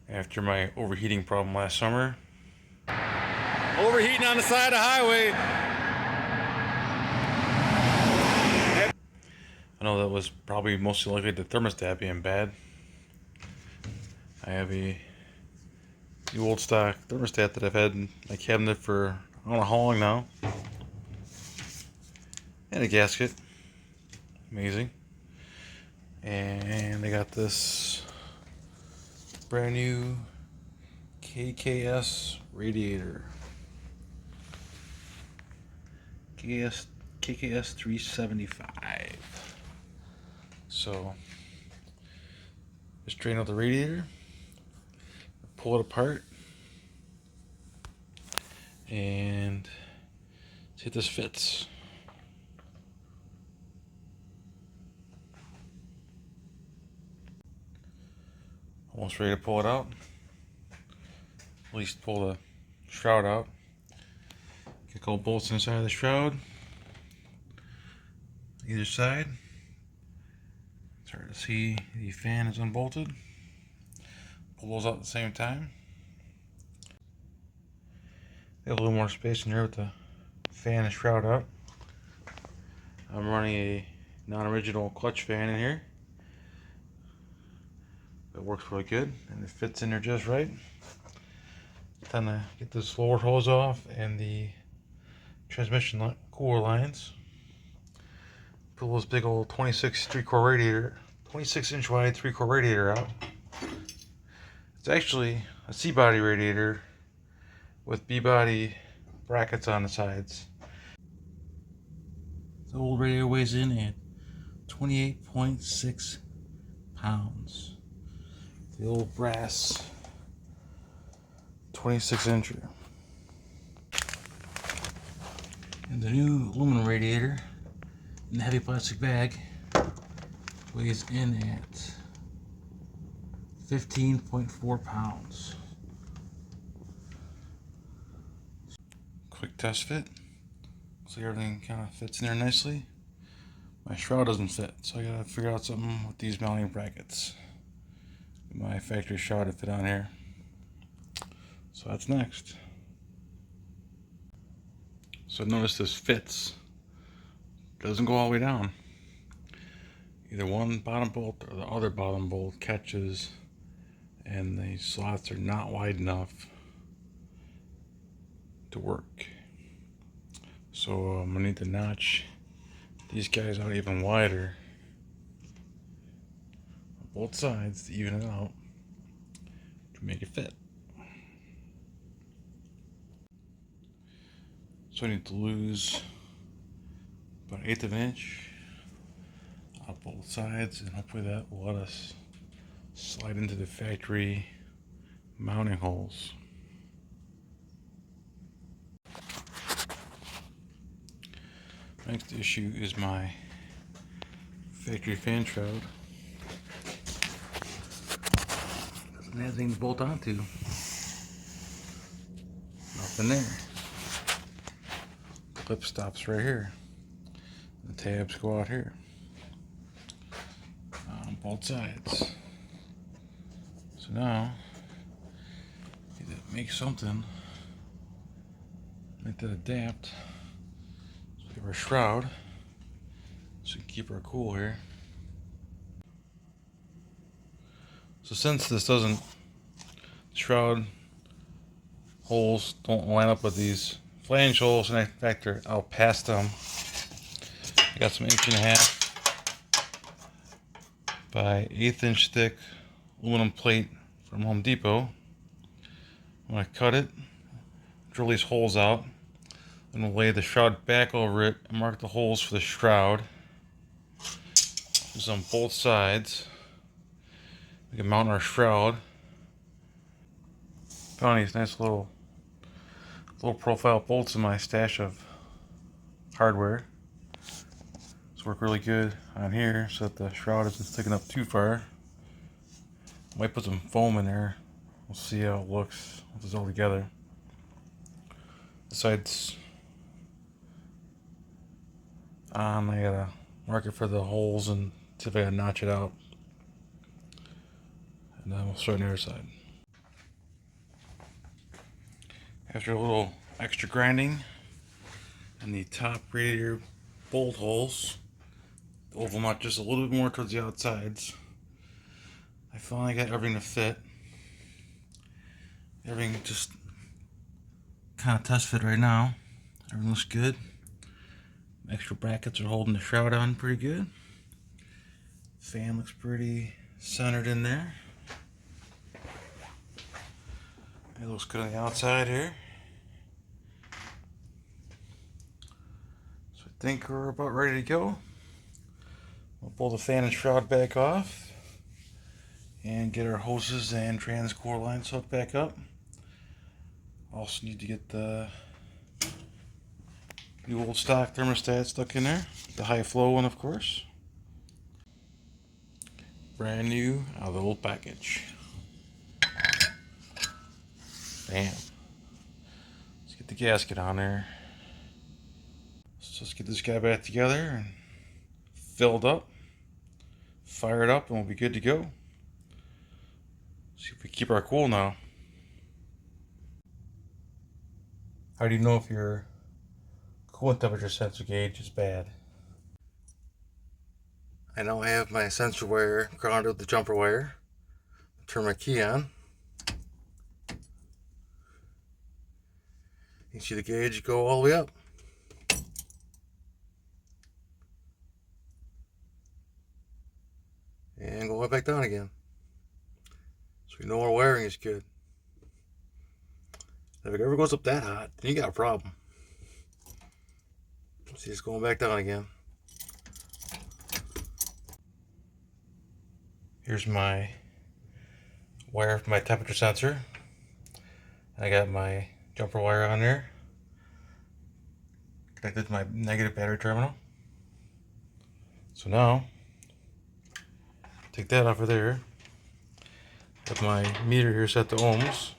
after my overheating problem last summer. Overheating on the side of the highway. I know that was probably mostly likely the thermostat being bad. I have the old stock thermostat that I've had in my cabinet for I don't know how long now. And a gasket. Amazing. And I got this brand new KKS radiator. KKS 375. So just drain out the radiator, pull it apart, and see if this fits. Almost ready to pull it out. At least pull the shroud out. Get a couple bolts inside of the shroud. Either side. It's hard to see. The fan is unbolted. Pull those out at the same time. They have a little more space in here with the fan and shroud out. I'm running a non-original clutch fan in here. It works really good and it fits in there just right. Time to get this lower hose off and the transmission cooler lines. Pull this big old 26 3-core radiator, 26-inch wide 3-core radiator out. It's actually a C-body radiator with B-body brackets on the sides. The old radiator weighs in at 28.6 pounds. The old brass 26-incher. And the new aluminum radiator in the heavy plastic bag weighs in at 15.4 pounds. Quick test fit. Looks like everything kind of fits in there nicely. My shroud doesn't fit, so I gotta figure out something with these mounting brackets. Get my factory shroud to fit on here. So that's next. So notice this fits. Doesn't go all the way down. Either one bottom bolt or the other bottom bolt catches, and the slots are not wide enough to work. So I'm gonna need to notch these guys out even wider on both sides to even it out to make it fit. So I need to lose about 1/8 of an inch on both sides, and hopefully that will let us slide into the factory mounting holes. Next issue is my factory fan shroud. Doesn't have anything to bolt onto. Nothing there. Clip stops right here. The tabs go out here on both sides. So now, need to make something like that adapt. So we have our shroud, so we can keep our cool here. So since this doesn't, shroud holes don't line up with these flange holes, and in fact they're out past them. I got some 1.5 by 1/8 inch thick aluminum plate from Home Depot. I'm going to cut it, drill these holes out, and we'll lay the shroud back over it and mark the holes for the shroud. This is on both sides. We can mount our shroud. Found these nice little profile bolts in my stash of hardware. This work really good on here so that the shroud isn't sticking up too far. Might put some foam in there. We'll see how it looks once it's all together. The sides on, I gotta mark it for the holes and see if I can notch it out. And then we'll start on the other side. After a little extra grinding on the top radiator bolt holes, oval them out just a little bit more towards the outsides, I finally got everything to fit. Everything just kind of test fit right now. Everything looks good. Extra brackets are holding the shroud on pretty good. Fan looks pretty centered in there. It looks good on the outside here. So I think we're about ready to go. We'll pull the fan and shroud back off and get our hoses and trans core lines hooked back up. Also need to get the new old stock thermostat stuck in there, the high flow one of course. Brand new out of the old package. Bam. Let's get the gasket on there. So let's get this guy back together and filled up, fired up, and we'll be good to go. See if we keep our cool now. How do you know if your coolant temperature sensor gauge is bad? I now have my sensor wire grounded with the jumper wire. Turn my key on. You can see the gauge go all the way up. And go right back down again. So we know our wiring is good. If it ever goes up that hot, then you got a problem. See, it's going back down again. Here's my wire for my temperature sensor. I got my jumper wire on there, connected to my negative battery terminal. So now, take that off of there. Got my meter here set to ohms.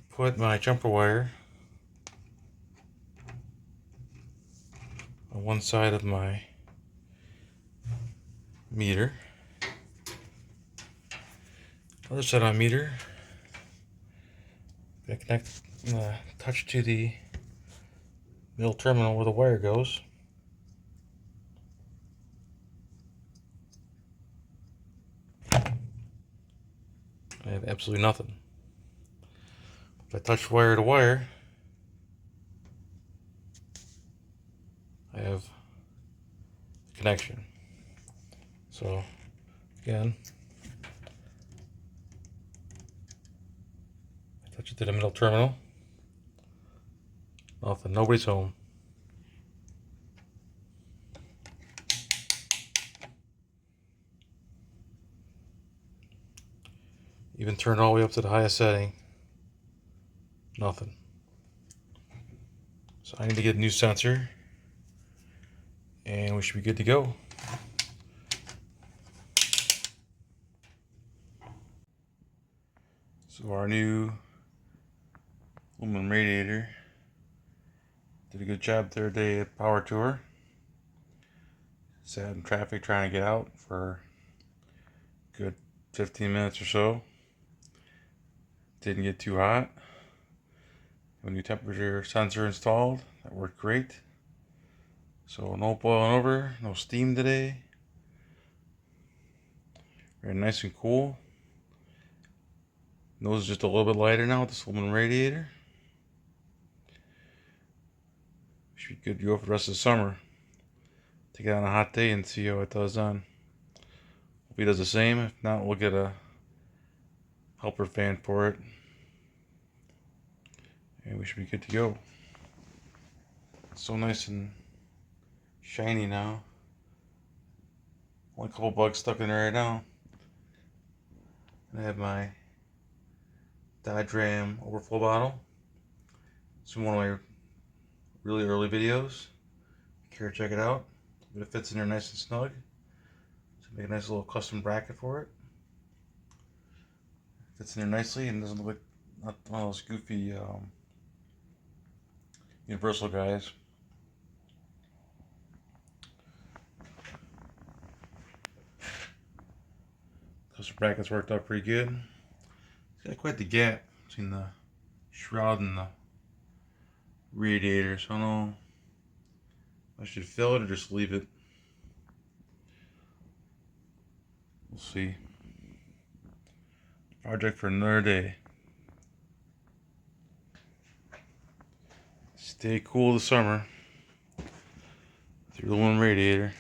Put my jumper wire on one side of my meter. Other side on meter. Gonna connect, touch to the middle terminal where the wire goes. I have absolutely nothing. If I touch wire to wire, I have connection. So again, I touch it to the middle terminal. Nothing. Nobody's home. Even turn all the way up to the highest setting. Nothing. So I need to get a new sensor and we should be good to go. So our new aluminum radiator did a good job the other day at Power Tour. Sat in traffic trying to get out for a good 15 minutes or so. Didn't get too hot. A new temperature sensor installed. That worked great. So no boiling over, no steam today. Very nice and cool. Nose is just a little bit lighter now with this aluminum radiator. Should be good to go for the rest of the summer. Take it on a hot day and see how it does on. Hope he does the same. If not, we'll get a helper fan for it. And we should be good to go. It's so nice and shiny now. Only a couple bugs stuck in there right now. And I have my Dodge Ram overflow bottle. It's from one of my really early videos. Care to check it out. But it fits in there nice and snug. So make a nice little custom bracket for it. Fits in there nicely and doesn't look like not one of those goofy universal guys. Custom brackets worked out pretty good. It's Got quite the gap between the shroud and the radiator, so I don't know if I should fill it or just leave it. We'll see. Project for another day. Stay cool this summer with your little radiator.